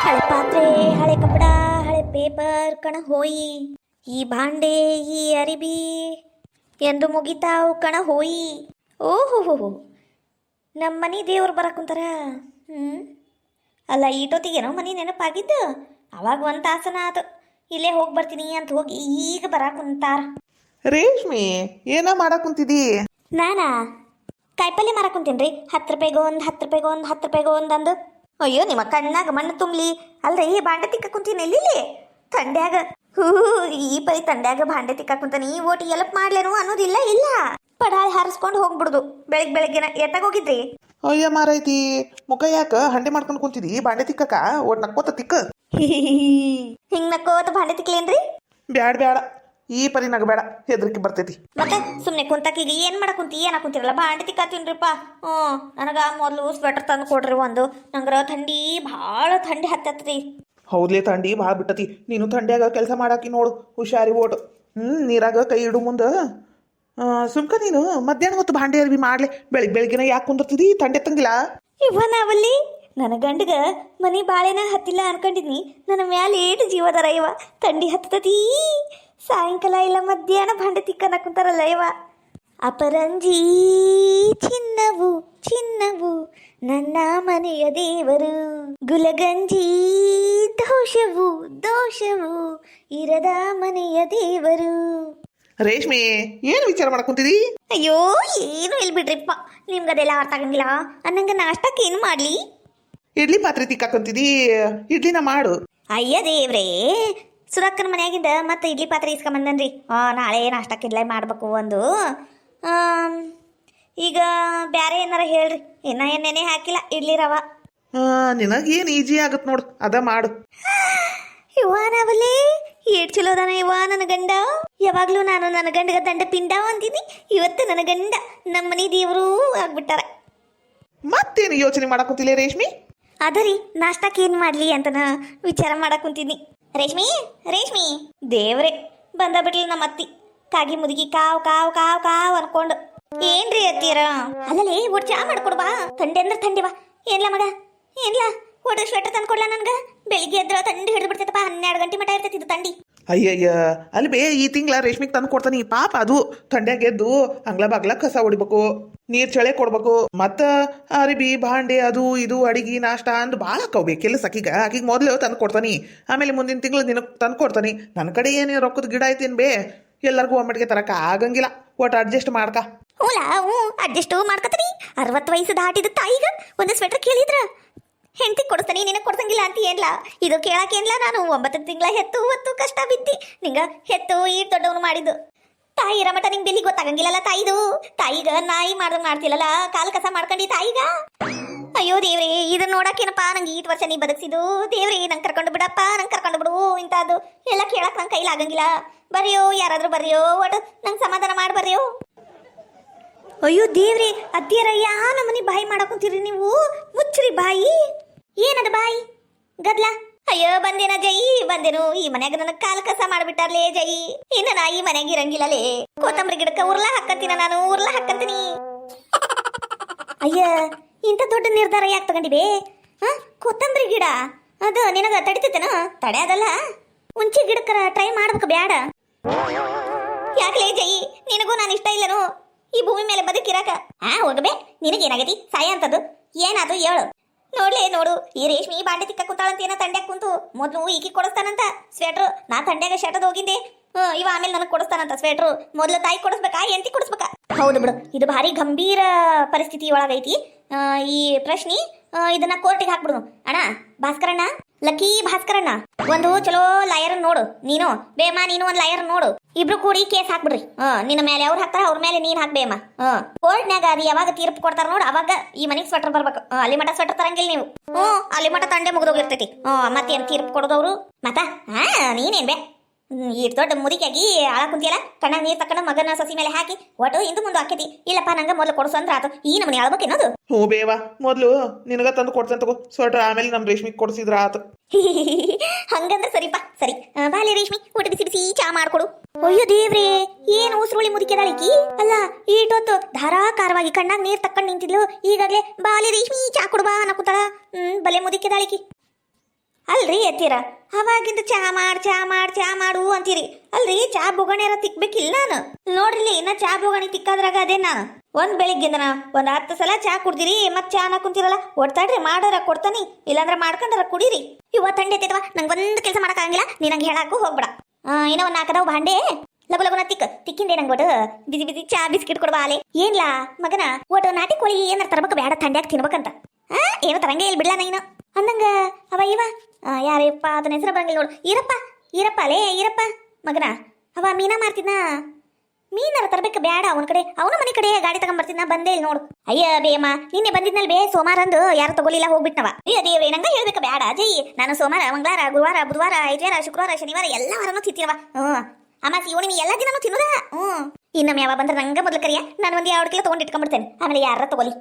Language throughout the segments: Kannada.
ಹಳೆ ಪಾತ್ರೆ, ಹಳೆ ಕಪಡ, ಹಳೆ ಪೇಪರ್ ಕಣ ಹೋಯಿ. ಈ ಭಾಂಡೆ, ಈ ಅರಿಬಿ ಎಂದು ಮುಗಿತಾವು ಕಣ ಹೋಯಿ. ಓಹೋ, ನಮ್ಮ ಮನೆ ದೇವ್ರು ಬರಕ್ ಕುಂತಾರ. ಅಲ್ಲ ಈಟೊತ್ತಿಗೇನೋ ಮನೆ ನೆನಪಾಗಿದ್ದು. ಅವಾಗ ಒಂದು ತಾಸನ ಆತು ಇಲ್ಲೇ ಹೋಗಿ ಬರ್ತೀನಿ ಅಂತ ಹೋಗಿ ಈಗ ಬರಾಕ್ ಕುಂತಾರ. ರೇಷ್ಮಿ, ಏನ ಮಾಡಕ್ ಕುಂತಿದಿ? ನಾನಾ ಕಾಯಿಪಲ್ಲೆ ಮಾರಕ್ ಕುಂತೀನ್ರಿ. 10 ರೂಪಾಯಿಗೊಂದು, 10 ರೂಪಾಯಿಗೊಂದು, 10 ರೂಪಾಯಿಗೊಂದು ಅಂದು. ಅಯ್ಯೋ ನಿಮ್ಮ ಕಣ್ಣಾಗ ಮಣ್ಣು ತುಂಬಲಿ. ಅಲ್ರಿ ಬಾಂಡೆ ತಿಕ್ಕ ಕುಂತೀನಿ ಎಲ್ಲಿ ತಂಡ್ಯಾಗ. ಈ ಪೈ ತಂಡ್ಯಾಗ ಭಾಂಡೆ ತಿಕ್ಕ ಕುಂತಾನಿ. ಓಟಿ ಎಲ್ಪ್ ಮಾಡ್ಲೇನು ಅನ್ನೋದಿಲ್ಲ. ಇಲ್ಲ ಪಡಾಯಿ ಹಾರಿಸ್ಕೊಂಡು ಹೋಗ್ಬಿಡುದು. ಬೆಳಗ್ಗೆನ ಎತ್ತಾಗ ಹೋಗಿದ್ರಿ? ಅಯ್ಯ ಮಾರೈತಿ, ಮುಖ ಯಾಕ ಹಂಡೆ ಮಾಡ್ಕೊಂಡು ಕುಂತಿದಿ? ಬಾಂಡೆ ತಿಕ್ಕಕ ಒಟ್ ನಕ್ಕೋತ ತಿಕ್ಕ. ಹಿಂಗ್ ನಕ್ಕೋತ ಭಾಂಡೆ ತಿಕ್ಲೇನ್ರಿ? ಬ್ಯಾಡ ಬ್ಯಾಡ, ಈ ಪರಿ ನಗಬೇಡ, ಹೆದರಿಕೆ ಬರ್ತೈತಿ. ಮತ್ತೆ ಸುಮ್ನೆ ಕುಂತಾಕೀಗ ಏನ್ ಮಾಡಕ್ ಕುಂತಿ? ಏನ ಕುಂತಿರಲ್ಲ ಬಾಂಡೆ ತಿಕ್ಕಾತೀನ್ರಿಪ್ಪ. ನನಗ ಮೊದ್ಲು ಸ್ವೆಟರ್ ತಂದು ಕೊಡ್ರಿ ಒಂದು. ನಂಗ್ರ ಥಂಡಿ ಭಾಳ ಥಂಡಿ ಹತ್ತತ್ರಿ. ಹೌದ್ಲೇ, ಥಂಡಿ ಭಾಳ ಬಿಟ್ಟತಿ. ನೀನು ಥಂಡ್ಯಾಗ ಕೆಲಸ ಮಾಡಾಕಿ ನೋಡು, ಹುಷಾರಿ ಓಟು. ನೀರಾಗ ಕೈ ಇಡು ಮುಂದೆ. ಸುಮ್ಕ ನೀನು ಮಧ್ಯಾಹ್ನ ಹೊತ್ತು ಭಾಂಡೆ ಅರ್ಬಿ ಮಾಡ್ಲೆ. ಬೆಳಿಗ್ಗೆನ ಯಾಕೆ ಕುಂದಿರ್ತಿದಿ? ಥಂಡಿ ಎತ್ತಂಗಿಲ್ಲ ಇವ ನಾವಲ್ಲಿ. ನನ್ನ ಗಂಡಗ ಮನಿ ಬಾಳೆನ ಹತ್ತಿಲ್ಲ ಅನ್ಕೊಂಡಿದ್ನಿ. ನನ್ನ ಮ್ಯಾಲೆ ಏಟು ಜೀವದಾರ ಇವ. ಥಂಡಿ ಹತ್ತತಿ. ಸಾಯಂಕಾಲ ಇಲ್ಲ ಮಧ್ಯಾಹ್ನ ಭಾಂಡೆ ತಿಕ್ಕನ ಕುಂತಾರಲ್ಲ ಇವ. ಅಪರಂಜಿ ಚಿನ್ನವು ಚಿನ್ನವು ನನ್ನ ಮನೆಯ ದೇವರು. ಗುಲಗಂಜಿ ದೋಷವು ದೋಷವು ಇರದ ಮನೆಯ ದೇವರು. ರೇಷ್ಮೆ, ಏನು ವಿಚಾರ ಮಾಡಕ್ ಕುಂತಿದಿ? ಅಯ್ಯೋ ಏನು ಇಲ್ಲಿ ಬಿಡ್ರಿಪ್ಪ, ನಿಮ್ಗದೆಲ್ಲ ಅರ್ಥ ಆಗಂಗಿಲ್ಲ. ಅನ್ನಂಗ ನಾಷ್ಟಕ್ಕೆ ಏನು ಮಾಡ್ಲಿ? ಇಡ್ಲಿ ಪಾತ್ರೆ ತಿಕ್ಕಾಕಂತಿದಿ, ಇಡ್ಲಿನ ಮಾಡು. ಅಯ್ಯ ದೇವ್ರೇ, ಸುರಕ್ಕನ ಮನ್ಯಾಗಿಂದ ಮತ್ತೆ ಇಡ್ಲಿ ಪಾತ್ರೆ ಇಸ್ಕೊಂಬಂದನ್ರಿ. ನಾಳೆ ನಾಷ್ಟಕ್ಕೆ ಇಡ್ಲಿ ಮಾಡ್ಬೇಕು ಒಂದು. ಈಗ ಬ್ಯಾರೆ ಏನಾರ ಹೇಳ್ರಿ. ಇನ್ನ ಎಣ್ಣೆನೆ ಹಾಕಿಲ್ಲ, ಇಡ್ಲಿ ರವ. ನಿನಗೇನು ಈಜಿ ಆಗತ್ ನೋಡು, ಅದ ಮಾಡು. ಇವ ನಾವಲ್ಲೇ ಏಟ್ ಚಲೋದಾನ ಇವ ನನ್ನ ಗಂಡ. ಯಾವಾಗ್ಲೂ ನಾನು ನನ್ನ ಗಂಡಗ ದಂಡ ಪಿಂಡ ಅಂತೀನಿ. ಇವತ್ತು ನನ್ನ ಗಂಡ ನಮ್ಮನೆ ದೇವರು ಆಗ್ಬಿಟ್ಟಾರ. ಮತ್ತೇನು ಯೋಚನೆ ಮಾಡಕ್ ಕುಂತಿಲ್ಲ ರೇಷ್ಮಿ? ಅದರಿ ನಾಷ್ಟಕ್ಕೆ ಏನ್ ಮಾಡ್ಲಿ ಅಂತನ ವಿಚಾರ ಮಾಡಕ್ ಕುಂತಿದ್ನಿ. ರೇಷ್ಮಿ ರೇಷ್ಮಿ, ದೇವ್ರೆ ಬಂದ ಬಿಡ್ಲಿ ನಮ್ಮ ಅತ್ತಿ. ಕಾಗಿ ಮುದುಗಿ ಕಾವ್ ಕಾವ್ ಕಾವ್ ಕಾವ್ ಅನ್ಕೊಂಡು. ಏನ್ರಿ ಅತ್ತೀರ? ಅಲ್ಲಲೇ ಒಟ್ಟು ಚಾ ಮಾಡ್ಕೊಡ್ಬಾ. ಥಂಡಿ ಅಂದ್ರೆ ಥಂಡಿವಾ. ಏನ್ಲ ಮಗ ಏನ್ಲ, ಒಟ್ಟು ಸ್ವೆಟರ್ ತಂದು ಕೊಡ್ಲ ನನ್ಗ. ಬೆಳಿಗ್ಗೆ ಎದ್ರ ಥಂಡಿ ಹಿಡಿದು ಬಿಡ್ತೈತಪ್ಪ. 12 ಗಂಟೆ ಮಟ ಇರ್ತೈತಿ ಇದು ಥಂಡಿ. ಅಯ್ಯಯ್ಯ, ಅಲ್ಲಿ ಬೇ ಈ ತಿಂಗಳ ರೇಷ್ಮಿಗೆ ತಂದು ಕೊಡ್ತಾನಿ. ಪಾಪ ಅದು ಥಂಡ್ಯಾಗ ಎದ್ದು ಅಂಗ್ಲ ಬಾಗ್ಲ ಕಸ ಹೊಡಿಬೇಕು, ನೀರ್ ಚಳೆ ಕೊಡ್ಬೇಕು, ಮತ್ತ ಅರಿಬಿ ಭಾಂಡೆ ಅದು ಇದು ಅಡಿಗೆ ನಾಷ್ಟ ಅಂದ್ ಭಾಳ ಹಾಕವ್ಬೇಕೆಲ್ಲ ಸಕಿಗ. ಆಕಿಗೆ ಮೊದಲು ತಂದು ಕೊಡ್ತಾನಿ, ಆಮೇಲೆ ಮುಂದಿನ ತಿಂಗಳು ನಿನಗೆ ತಂದು ಕೊಡ್ತಾನಿ. ನನ್ನ ಕಡೆ ಏನೇ ರೊಕ್ಕದ ಗಿಡ ಐತೇನು ಬೇ? ಎಲ್ಲರಿಗೂ ಒಮ್ಮಟ್ಟಿಗೆ ತರಕ ಆಗಂಗಿಲ್ಲ. ಒಟ್ಟು ಅಡ್ಜಸ್ಟ್ ಮಾಡ್ಕ. ಹ್ಞೂ ಅಡ್ಜಸ್ಟ್ ಮಾಡ್ಕತ್ತೀನಿ. 60 ವಯಸ್ಸು ದಾಟಿದ ತಾಯಿಗ ಒಂದು ಸ್ವೆಟರ್ ಕೇಳಿದ್ರ ಹೆಂಡತಿ ಕೊಡ್ತಾನಿ, ನಿನಗೆ ಕೊಡ್ಸಂಗಿಲ್ಲ ಅಂತ ಏನ್ಲ? ಇದು ಕೇಳಾಕೇನ್ಲ? ನಾನು 9 ತಿಂಗಳ ಹೆತ್ತು ಹೊತ್ತು ಕಷ್ಟ ಬಿದ್ದಿ ನಿಂಗ ಹೆತ್ತು ಈ ದೊಡ್ಡವನು ಮಾಡಿದ್ದು. ತಾಯಿ ಇರಮಟ ನಿಂಗೆ ಬೆಲಿ ಗೊತ್ತಾಗಂಗಿಲ್ಲಲ್ಲ ತಾಯಿದು. ತಾಯಿಗ ನಾಯಿ ಮಾಡ್ತಿಲ್ಲಲ್ಲ, ಕಾಲ್ ಕಸ ಮಾಡ್ಕೊಂಡಿ ತಾಯಿಗ. ಅಯ್ಯೋ ದೇವ್ರಿ, ಇದನ್ನ ನೋಡಕ್ಕೇನಪ್ಪ ನಂಗೆ ಈಟ್ ವರ್ಷ ನೀ ಬದುಕ್ಸಿದ್ದು. ದೇವ್ರಿ ನಂಗೆ ಕರ್ಕೊಂಡು ಬಿಡಪ್ಪ, ನಂಗೆ ಕರ್ಕೊಂಡು ಬಿಡು. ಇಂಥದ್ದು ಎಲ್ಲ ಕೇಳಕ್ ನಂಗೆ ಕೈಲಾಗಂಗಿಲ್ಲ. ಬರ್ರಿಯೋ ಯಾರಾದ್ರೂ ಬರ್ರಿಯೋ, ಒಟ್ಟು ನಂಗೆ ಸಮಾಧಾನ ಮಾಡಿ ಬರ್ರಿಯೋ. ಅಯ್ಯೋ ದೇವ್ರಿ, ಅತ್ತಿಯರ ಯಾ ನಮ್ಮನೆ ಬಾಯಿ ಮಾಡಕೊಂತೀರಿ ನೀವು? ಮುಚ್ಚ್ರಿ ಬಾಯಿ. ಏನದ ಬಾಯಿ ಗದ್ಲ? ಅಯ್ಯೋ ಬಂದೇನ ಜೈ, ಬಂದೇನು. ಈ ಮನ್ಯಾಗ ನನಗೆ ಕಾಲ ಕಸ ಮಾಡ್ಬಿಟ್ಟಾರ್ಲೇ ಜೈ. ಇನ್ನ ನಾ ಈ ಮನ್ಯಾಗ ಇರಂಗಿಲ್ಲಲೇ. ಕೊತ್ತಂಬರಿ ಗಿಡಕ್ಕ ಉರ್ಲಾ ಹಾಕಂತೀನ ನಾನು, ಉರ್ಲಾ ಹಾಕಂತೀನಿ. ಅಯ್ಯ, ಇಂಥ ದೊಡ್ಡ ನಿರ್ಧಾರ ಯಾಕೆ ತಗೊಂಡಿವೆ? ಕೊತ್ತಂಬರಿ ಗಿಡ ಅದು ನಿನಗ ತಡಿತೈತೇನ? ತಡೆಯೋದಲ್ಲ, ಮುಂಚೆ ಗಿಡಕ್ಕರ ಟ್ರೈ ಮಾಡ್ಬೇಕು ಬ್ಯಾಡ? ಯಾಕಲೇ ಜೈ, ನಿನಗೂ ನಾನು ಇಷ್ಟ ಇಲ್ಲನು ಈ ಭೂಮಿ ಮೇಲೆ ಬದುಕಿರಾಕ? ಹೋಗಬೇ, ನಿನಗೇನಾಗೈತಿ ಸಾಯ ಅಂತದ್ದು? ಏನಾದ್ರು ಹೇಳು ನೋಡು. ಈ ರೇಷ್ಮಿ ಬಾಂಡೆ ತಿಕ್ಕ ಕುಂತಾಳಂತೇನ ತಂಡ್ಯಾಗ ಕುಂತು. ಮೊದ್ಲು ಈಕಿ ಕೊಡಿಸ್ತಾನಂತ ಸ್ವೆಟ್ರು. ನಾ ತಂಡ್ಯಾಗ ಶಟದ್ ಹೋಗಿದ್ದೆ. ಇವ ಆಮೇಲೆ ನನಗೆ ಕೊಡಿಸ್ತಾನಂತ ಸ್ವೆಟ್ರು. ಮೊದ್ಲು ತಾಯಿ ಕೊಡಿಸ್ಬೇಕಾ ಎಂತಿ ಕೊಡಿಸ್ಬೇಕಾ? ಹೌದು ಬಿಡು, ಇದು ಭಾರಿ ಗಂಭೀರ ಪರಿಸ್ಥಿತಿ ಒಳಗೈತಿ ಈ ಪ್ರಶ್ನೆ. ಇದನ್ನ ಕೋರ್ಟಿಗೆ ಹಾಕ್ಬಿಡು ಅಣ್ಣ. ಭಾಸ್ಕರಣ್ಣ, ಲಕ್ಕಿ ಭಾಸ್ಕರಣ್ಣ, ಒಂದು ಚಲೋ ಲಾಯರ್ ನೋಡು. ನೀನು ಬೇಮ, ನೀನು ಒಂದು ಲಾಯರ್ ನೋಡು. ಇಬ್ರು ಕೂಡಿ ಕೇಸ್ ಹಾಕ್ಬಿಡ್ರಿ. ನಿನ್ನ ಮೇಲೆ ಅವ್ರು ಹಾಕ್ತಾರ, ಅವ್ರ ಮೇಲೆ ನೀನ್ ಹಾಕ್ಬೇಮ. ಕೋರ್ಟ್ನಾಗ ಅದು ಯಾವಾಗ ತೀರ್ಪು ಕೊಡ್ತಾರ ನೋಡು, ಅವಾಗ ಈ ಮನೆಗೆ ಸ್ವೆಟರ್ ಬರ್ಬೇಕು. ಅಲ್ಲಿ ಮಠ ಸ್ವೆಟರ್ ತರಂಗಿಲ್ಲ ನೀವು. ಅಲ್ಲಿ ಮಠ ತಂಡೆ ಮುಗಿದೋಗಿರ್ತೈತಿ. ಮತ್ತೇನು ತೀರ್ಪು ಕೊಡೋದವ್ರು ಮತ್ತ? ನೀನೇನ್ ಬೇ ಇಷ್ಟು ದೊಡ್ಡ ಮುದಿಕಾಗಿ ಆಳ ಕುಂತಿಯಲ್ಲ, ಕಣ್ಣ ನೀರ್ ತಕೊಂಡ ಮಗನ ಸಸಿ ಮೇಲೆ ಹಾಕಿ ಒಟ್ಟು ಹಿಂದೆ ಮುಂದೆ ಹಾಕೈತಿ. ಇಲ್ಲಪ್ಪ ನಂಗ ಮೊದಲು ಕೊಡಿಸು ಅಂದ್ರ ಆತು. ಈ ನಮ್ಮನೆ ಆಳ್ಬೇಕೇನದು? ಹ್ಞೂ ಬೇವಾ, ಮೊದಲು ನಿನಗ ತಂದು ಕೊಡ್ತೇನೆ ತಗೋ ಸ್ವೆಟರ್, ಆಮೇಲೆ ನಮ್ಮ ರೇಷ್ಮಿಗೆ ಕೊಡಿಸಿದ್ರ ಆತು. ಹಂಗಂದ್ರೆ ಸರಿಪಾ, ಸರಿ. ಬಾಲೆ ರೇಷ್ಮಿ, ಊಟ ಬಿಸಿ ಬಿಸಿ ಚಾ ಮಾಡ್ಕೊಡು. ಅಯ್ಯೋ ದೇವ್ರೇ, ಏನು ಉಸುರುಳಿ ಮುದಿಕೆದಾಳಿಕಿ ಅಲ್ಲ. ಈಟೊತ್ತು ಧಾರಾಕಾರವಾಗಿ ಕಣ್ಣಾಗ ನೀರ್ ತಕ್ಕೊಂಡು ನಿಂತಿದ್ಲು. ಈಗಾಗ್ಲೇ ಬಾಲೆ ರೇಷ್ಮಿ ಚಾ ಕೊಡುಬಾ ಅನ್ನಕೂತಾಳ. ಬಲೆ ಮುದಿಕೆದಾಳಿಕಿ. ಅಲ್ರಿ ಎತ್ತೀರ ಅವಾಗಿಂದ ಚಾ ಮಾಡು ಅಂತೀರಿ ಅಲ್ರಿ ಚಾ ಬೊಗಣೆರ ತಿಕ್ಬೇಕಿಲ್ಲ ನಾನು ನೋಡ್ರಿ ಇನ್ನ ಚಾ ಬೊಗಣಿ ತಿಕ್ಕಾದ್ರಾಗ ಅದೇ ನಾನು ಒಂದ್ ಬೆಳಿಗ್ಗೆಂದನ ಒಂದ್ 10 ಸಲ ಚಾ ಕುಡ್ದಿರಿ ಮತ್ ಚಾ ಕುಂತಿರಲ್ಲ ಒಡ್ತಾಡ್ರಿ ಮಾಡಾರ ಕೊಡ್ತಾನಿ ಇಲ್ಲಾಂದ್ರ ಮಾಡ್ಕೊಂಡಾರ ಕುಡೀರಿ ತಂಡೆ ಎತ್ತಿದ್ವಾ ನಂಗೊಂದು ಕೆಲಸ ಮಾಡಕ್ಕಾಗಿಲ್ಲ ನೀ ನಂಗೆ ಹೇಳಾಕು ಹೋಗ್ಬೇಡ ಏನೋ ಒಂದ್ 4 ಅದಾವ ಭಾಂಡೆ ಲಗುನ ತಿಕ್ಕಿಂದೆ ನಂಗೆ ಒಟ್ಟು ಬಿಸಿ ಚಾ ಬಿಸ್ಕಿಟ್ ಕೊಡ್ಬಾ ಆಲೆ ಏನ್ಲಾ ಮಗನ ಒಟ್ಟು ನಾಟಿ ಕೋಳಿ ಏನಾರ ತರಬೇಕು ಬೇಡ ಥಂಡ್ಯಾಗ ತಿನ್ಬೇಕಂತ ಏನು ತರಂಗೇ ಇಲ್ಲಿ ಬಿಡ್ಲ ನೀನು ಅಂದಂಗ ಅವ ಇವ ಯಾರಪ್ಪ ಅದನ್ನ ಹೆಸರು ಬರಂಗಿಲ್ಲ ನೋಡು ಈರಪ್ಪ ಅಲೇ ಈರಪ್ಪ ಮಗನ ಅವ ಮೀನಾ ಮಾರ್ತಿದ್ನ ಮೀನಾರ ತರಬೇಕು ಬೇಡ ಅವನ ಕಡೆ ಅವನ ಮನೆ ಕಡೆ ಗಾಡಿ ತಗೊಂಡ್ಬರ್ತಿದ್ನ ಬಂದೇ ಇಲ್ಲಿ ನೋಡು ಅಯ್ಯ ಬೇಯಮ್ಮ ನಿನ್ನೆ ಬಂದಿದ್ನಲ್ ಬೇ ಸೋಮವಾರ ಅಂದು ಯಾರು ತಗೊಲಿಲ್ಲ ಹೋಗ್ಬಿಟ್ನವ ದೇವ್ರೆ ನಂಗ ಹೇಳ್ಬೇಕು ಬೇಡ ಜೈ ನಾನು ಸೋಮವಾರ ಮಂಗಳವಾರ ಗುರುವಾರ ಬುಧವಾರ ಐತವಾರ ಶುಕ್ರವಾರ ಶನಿವಾರ ಎಲ್ಲ ವಾರನೂ ತಿಂತೀನವ ಅಮಾಸಿ ಇವನಿಗೆ ಎಲ್ಲ ದಿನನೂ ತಿನ್ನುದ ಇನ್ನೊಮ್ಮೆ ಯಾವ ಬಂದ್ರೆ ನಂಗೆ ಮೊದಲು ಕರಿಯ ನಾನು ಒಂದು 2 ಕಿಲೋ ತಗೊಂಡು ಇಟ್ಕೊಂಡ್ಬಿಡ್ತೇನೆ ಆಮೇಲೆ ಯಾರ ತಗೊಲಿ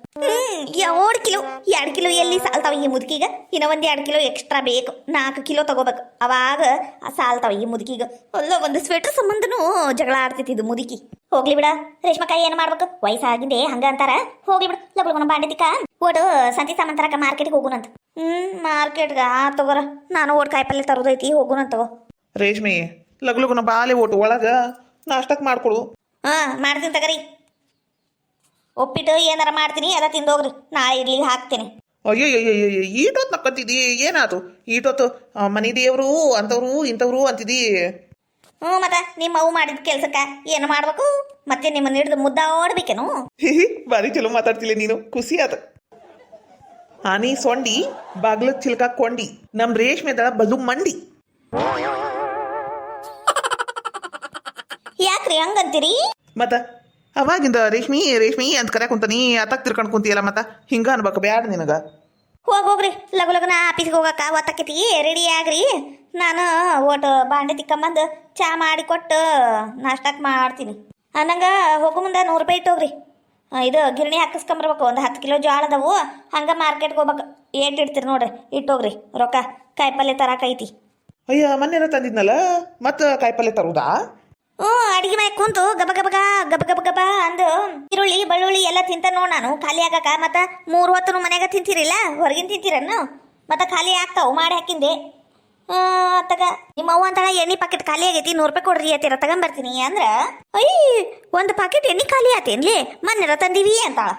2 ಕಿಲೋ ಎಲ್ಲಿ ಸಾಲ್ತಾವ ಈ ಮುದುಕಿಗ ಇನ್ನ ಒಂದು 2 ಕಿಲೋ ಎಕ್ಸ್ಟ್ರಾ ಬೇಕು 4 ಕಿಲೋ ತಗೋಬೇಕು ಅವಾಗ ಸಾಲ್ತಾವ ಈ ಮುದುಕಿಗ ಅಲ್ಲ ಒಂದು ಸ್ವೆಟರ್ ಸಂಬಂಧನೂ ಜಗಳ ಆಡ್ತಿತ್ತು ಇದು ಮುದುಕಿ ಹೋಗ್ಲಿ ಬಿಡ ರೇಷ್ಮಕಾಯಿ ಏನು ಮಾಡ್ಬೇಕು ವಯಸ್ಸಾಗಿದೆ ಹಂಗ ಅಂತಾರ ಹೋಗ್ಲಿ ಬಿಡು ಲಗುಣ ಬಾಂಡೆತಿಕ ಓಟು ಸಂತಿ ಸಾಮಾನ್ ತರಕ ಮಾರ್ಕೆಟ್ಗೆ ಹೋಗುನಂತ ಮಾರ್ಕೆಟ್ಗ ತಗೋರ ನಾನು ಓಟ್ ಕಾಯಿ ಪಲ್ಲೆ ತರೋದೈತಿ ಹೋಗುನಂತ ತಗೋ ರೇಷ್ಮೆ ಲಗ್ಲಗುನ ಬಾಲೆ ಓಟು ಒಳಗ ನಾಷ್ಟಕ್ಕೆ ಮಾಡ್ಕೊಡು ಮಾಡ್ತೀನಿ ತಗರಿ ಒಪ್ಪಿಟ್ಟು ಏನಾರ ಮಾಡ್ತೀನಿ ಅದ ತಿಂದೋಗ್ರಿ ನಾಳೆ ಇಡ್ಲಿಗೆ ಹಾಕ್ತೀನಿ ಅಯ್ಯಯ್ಯಯ್ಯ ಈಟೊತ್ತು ನಕ್ಕಂತಿದ್ದಿ ಏನಾತು ಈಟೊತ್ತು ಮನೆ ದೇವ್ರು ಅಂತವ್ರು ಇಂಥವ್ರು ಅಂತಿದ್ದಿ ಮತ್ತ ನಿಮ್ಮ ಅವು ಮಾಡಿದ ಕೆಲ್ಸಕ್ಕ ಏನು ಮಾಡ್ಬೇಕು ಮತ್ತೆ ನಿಮ್ಮನ್ನ ಹಿಡಿದು ಮುದ್ದಾಡ್ಬೇಕೇನು ಬಾರಿ ಚಲೋ ಮಾತಾಡ್ತಿಲ್ಲ ನೀನು ಖುಷಿ ಆತ ಆನಿ ಸೊಂಡಿ ಬಾಗ್ಲಕ್ ಚಿಲ್ಕ ಕೊಂಡಿ ನಮ್ ರೇಷ್ಮೆದ ಬದು ಮಂಡಿ ಯಾಕ್ರಿ ಹಂಗಂತೀರಿ ಮತ್ತ ಅವಾಗಿಂದ ರೇಷ್ಮಿ ಅಂತ ಕರ್ಯಾಕ ಕುಂತಾನಿ ಅತಕ್ ತಿರ್ಕೊಂಡ್ ಕುಂತಿಯಲ್ಲ ಮತ್ತ ಹಿಂಗ ಅನ್ಬೇಕು ಬ್ಯಾಡ ನಿನಗ ಹೋಗ್ರಿ ಲಗುನ ಆಫೀಸ್ಗೆ ಹೋಗಕ್ಕ ಒತ್ತಕೈತಿ ರೆಡಿ ಆಗ್ರಿ ನಾನು ಒಟ್ಟು ಬಾಂಡೆ ತಿಕ್ಕಂಬಂದು ಚಾ ಮಾಡಿ ಕೊಟ್ಟು ನಾಷ್ಟಕ್ಕೆ ಮಾಡ್ತೀನಿ ಅನ್ನಂಗ ಹೋಗೋ ಮುಂದೆ 100 ರೂಪಾಯಿ ಇಟ್ಟೋಗ್ರಿ ಇದು ಗಿರಣಿ ಹಾಕಿಸ್ಕೊಂಬರ್ಬೇಕು ಒಂದು 10 ಕಿಲೋ ಜೋಳ ಅದಾವು ಹಂಗ ಮಾರ್ಕೆಟ್ಗೆ ಹೋಗ್ಬೇಕು ಏಟ್ ಇಡ್ತೀರಿ ನೋಡ್ರಿ ಇಟ್ಟೋಗ್ರಿ ರೊಕ್ಕ ಕಾಯಿಪಲ್ಲೆ ತರಾಕೈತಿ ಅಯ್ಯ ಮೊನ್ನೆನ ತಂದಿದ್ನಲ್ಲ ಮತ್ತ ಕಾಯಿಪಲ್ಲೆ ತರುದಾ ಅಡಿಗೆ ಮನೆ ಕುಂತು ಗಬ ಅಂದು ಈರುಳ್ಳಿ ಬೆಳ್ಳುಳ್ಳಿ ಎಲ್ಲ ತಿಂತ ನೋಡ್ ನಾನು ಖಾಲಿ ಆಗಕ ಮತ್ತ 3 ಹೊತ್ತು ಮನ್ಯಾಗ ತಿಂತೀರಿಲ್ಲ ಹೊರಗಿನ ತಿಂತೀರನ್ನು ಮತ್ತ ಖಾಲಿ ಆಗ್ತಾವು ಮಾಡಿ ಹಾಕಿಂದೆ ತಗ ನಿಮ್ಮ ಅವ್ವ ಅಂತಾಳ ಎಣ್ಣೆ ಪಾಕೆಟ್ ಖಾಲಿ ಆಗೈತಿ 100 ರೂಪಾಯಿ ಕೊಡ್ರಿ ಅತ್ತೀರ ತಗೊಂಬರ್ತೀನಿ ಅಂದ್ರ ಒಂದು ಪಾಕೆಟ್ ಎಣ್ಣೆ ಖಾಲಿ ಆತೇನ್ಲಿ ಮೊನ್ನೆರ ತಂದೀವಿ ಅಂತಾಳ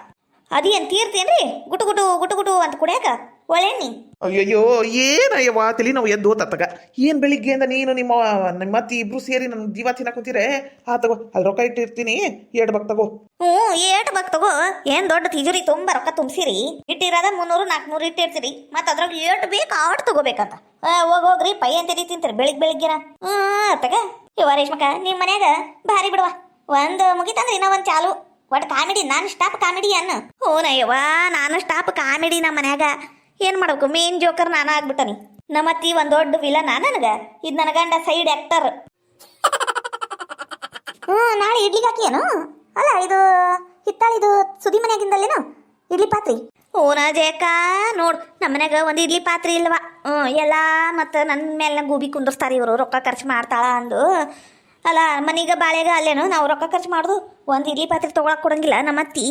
ಅದೇನ್ ತೀರ್ತೇನ್ರಿ ಗುಟು ಅಂತ ಕುಡಿಯಾಕ ಒಳ್ಳೆಣ್ಣಿ ಅಯ್ಯಯ್ಯೋ ಏನಯ್ಯವ್ವ ತಲಿ ನಾವು ಎದ್ದು ತತ್ತಗ ಏನ್ ಬೆಳಿಗ್ಗೆಯಿಂದ ನೀನು ನಿಮ್ಮ ಮತ್ತೆ ಇಬ್ರು ಸೇರಿ ನನ್ನ ಜೀವ ತಿನ್ನಕ್ ಕುಂತೀರೆ ತಗೋ ಅಲ್ಲಿ ರೊಕ್ಕ ಇಟ್ಟಿರ್ತೀನಿ 2 ಬಕ್ ತಗೋ 2 ಬಕ್ ತಗೋ ಏನ್ ದೊಡ್ಡ ತಿಜುರಿ ತುಂಬಾ ರೊಕ್ಕ ತುಂಬಿಸಿರಿ ಇಟ್ಟಿರೋದ 300-400 ಇಟ್ಟಿರ್ತೀರಿ ಮತ್ತ ಅದ್ರಾಗ 8 ಬೇಕು ಆಟ್ ತಗೋಬೇಕಂತ ಹೋಗ್ರಿ ಪೈ ಅಂತೇಳಿ ತಿಂತೀರಿ ಬೆಳಿಗ್ಗೆನ ತಗ ಇವ ರೇಷ್ಮಕ ನಿಮ್ ಮನ್ಯಾಗ ಭಾರಿ ಬಿಡುವ ಒಂದ್ ಮುಗಿತಂದ್ರೆ ಇನ್ನೂ ಒಂದ್ ಚಾಲು ಒಟ್ಟು ಕಾಮಿಡಿ ನಾನು ಸ್ಟಾಪ್ ಕಾಮಿಡಿ ಅನ್ನು ನಯ್ಯವ್ವ ನಾನು ಸ್ಟಾಪ್ ಕಾಮಿಡಿ ನಮ್ಮ ಮನ್ಯಾಗ ಏನ್ ಮಾಡ್ಬೇಕು ಮೇನ್ ಜೋಕರ್ ನಾನು ಆಗ್ಬಿಟ್ಟನಿ ನಮ್ಮತ್ತಿ ಒಂದ್ ದೊಡ್ಡ ವಿಲನ್ ನನಗ ಇದು ನನ್ನ ಗಂಡ ಸೈಡ್ ಆಕ್ಟರ್ ನಾಳೆ ಇಡ್ಲಿಗೆ ಹಾಕಿಯೇನು ಅಲ್ಲ ಇದು ಹಿತ್ತಾಳಿದು ಸುದಿ ಮನ್ಯಾಗಿಂದಲ್ಲೇನು ಇಡ್ಲಿ ಪಾತ್ರಿ ಜೇಕ ನೋಡು ನಮ್ಮ ಮನ್ಯಾಗ ಒಂದು ಇಡ್ಲಿ ಪಾತ್ರೆ ಇಲ್ವಾ ಎಲ್ಲ ಮತ್ತು ನನ್ನ ಮೇಲೆ ಗೂಬಿ ಕುಂದಿರ್ತಾರೆ ಇವರು ರೊಕ್ಕ ಖರ್ಚು ಮಾಡ್ತಾಳ ಅಂದು ಅಲ್ಲ ಮನೀಗ ಬಾಳೆಗ ಅಲ್ಲೇನು ನಾವು ರೊಕ್ಕ ಖರ್ಚು ಮಾಡೋದು ಒಂದು ಇಡ್ಲಿ ಪಾತ್ರೆ ತೊಗೊಳಕ್ಕೆ ಕೊಡಂಗಿಲ್ಲ ನಮ್ಮ ಅತ್ತಿ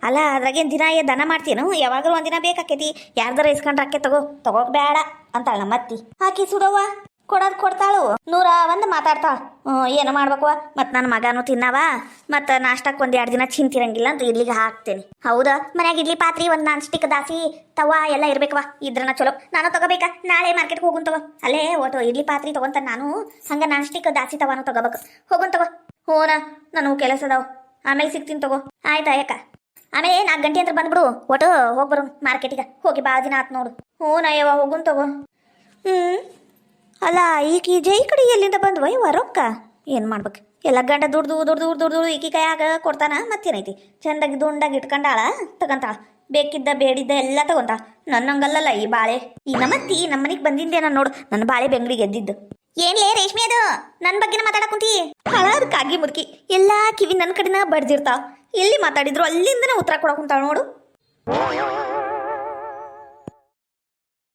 ಅಲ್ಲ ಅದ್ರಾಗೇನು ದಿನ ದನ ಮಾಡ್ತೀನು ಯಾವಾಗಲೂ ಒಂದಿನ ಬೇಕಾಕೈತಿ ಯಾರ್ದಾರ ಇಸ್ಕೊಂಡ್ರೆ ಅಕ್ಕೆ ತಗೋಕ್ ಬೇಡ ಅಂತಾಳ ನಮ್ಮ ಅತ್ತಿ ಹಾಕಿ ಸುಡವ್ವ ಕೊಡೋದು ಕೊಡ್ತಾಳು 101 ಮಾತಾಡ್ತಾಳ ಏನು ಮಾಡ್ಬೇಕವ ಮತ್ತು ನನ್ನ ಮಗನೂ ತಿನ್ನವ ಮತ್ತು ನಾಷ್ಟಕ್ಕೆ 1-2 ದಿನ ಚಿಂತಿರಂಗಿಲ್ಲ ಅಂತ ಇಡ್ಲಿಗೆ ಹಾಕ್ತೇನೆ ಹೌದಾ ಮನ್ಯಾಗ ಇಡ್ಲಿ ಪಾತ್ರಿ ಒಂದು ನಾನ್ ಸ್ಟಿಕ್ ದಾಸಿ ತವ ಎಲ್ಲ ಇರ್ಬೇಕವ ಇದ್ರನ ಚಲೋ ನಾನು ತಗೋಬೇಕಾ ನಾಳೆ ಮಾರ್ಕೆಟ್ಗೆ ಹೋಗುಂತವ ಅಲ್ಲೇ ಒಟ್ಟು ಇಡ್ಲಿ ಪಾತ್ರಿ ತಗೊಂತ ನಾನು ಹಂಗೆ ನಾನ್ ಸ್ಟಿಕ್ ದಾಸಿ ತವಾನು ತಗೋಬೇಕು ಹೋಗುಂತವ ನಾನು ಕೆಲಸ ಅದಾವ ಆಮೇಲೆ ಸಿಗ್ತೀನಿ ತಗೋ ಆಯ್ತಾ ಯಾಕ ಆಮೇಲೆ 4 ಗಂಟೆ ಅಂತ ಬಂದ್ಬಿಡು ಒಟ್ಟು ಹೋಗ್ಬರು ಮಾರ್ಕೆಟಿಗೆ ಹೋಗಿ ಭಾಳ ದಿನ ಆತು ನೋಡು ನಯ್ಯವ ಹೋಗುನ್ ತಗೋ ಅಲ್ಲ ಈಕಿ ಜೈ ಕಡೆ ಎಲ್ಲಿಂದ ಬಂದ್ವ ಇವ ರೊಕ್ಕ ಏನು ಮಾಡ್ಬೇಕು ಎಲ್ಲ ಗಂಡ ದುಡ್ದು ಈಕಿ ಕೈಯಾಗ ಕೊಡ್ತಾನ ಮತ್ತೇನೈತಿ ಚಂದಾಗಿ ದುಂಡಾಗಿ ಇಟ್ಕೊಂಡಾಳ ತಗೊಂತಾಳ ಬೇಕಿದ್ದ ಬೇಡಿದ್ದ ಎಲ್ಲ ತಗೊಂತಾಳ ನನ್ನಂಗಲ್ಲಲ್ಲ ಈ ಬಾಳೆ ಈ ನಮ್ಮತ್ತಿ ನಮ್ಮ ಮನೆಗೆ ಬಂದಿಂದೆ ನಾನು ನೋಡು ನನ್ನ ಬಾಳೆ ಬೆಂಗ್ಳಿಗೆ ಎದ್ದಿದ್ದು ಏನ್ಲೇ ರೇಷ್ಮೆ ಅದು ನನ್ನ ಬಗ್ಗೆನ ಮಾತಾಡಕ್ ಕುಂತಿ ಹಳಾದ ಕಾಗಿ ಮುದುಕಿ ಎಲ್ಲಾ ಕಿವಿ ನನ್ನ ಕಡೆನ ಬಡ್ದಿರ್ತಾವ ಎಲ್ಲಿ ಮಾತಾಡಿದ್ರು ಅಲ್ಲಿಂದನೇ ಉತ್ತರ ಕೊಡಕ್ ಕುಂತಾಳ ನೋಡು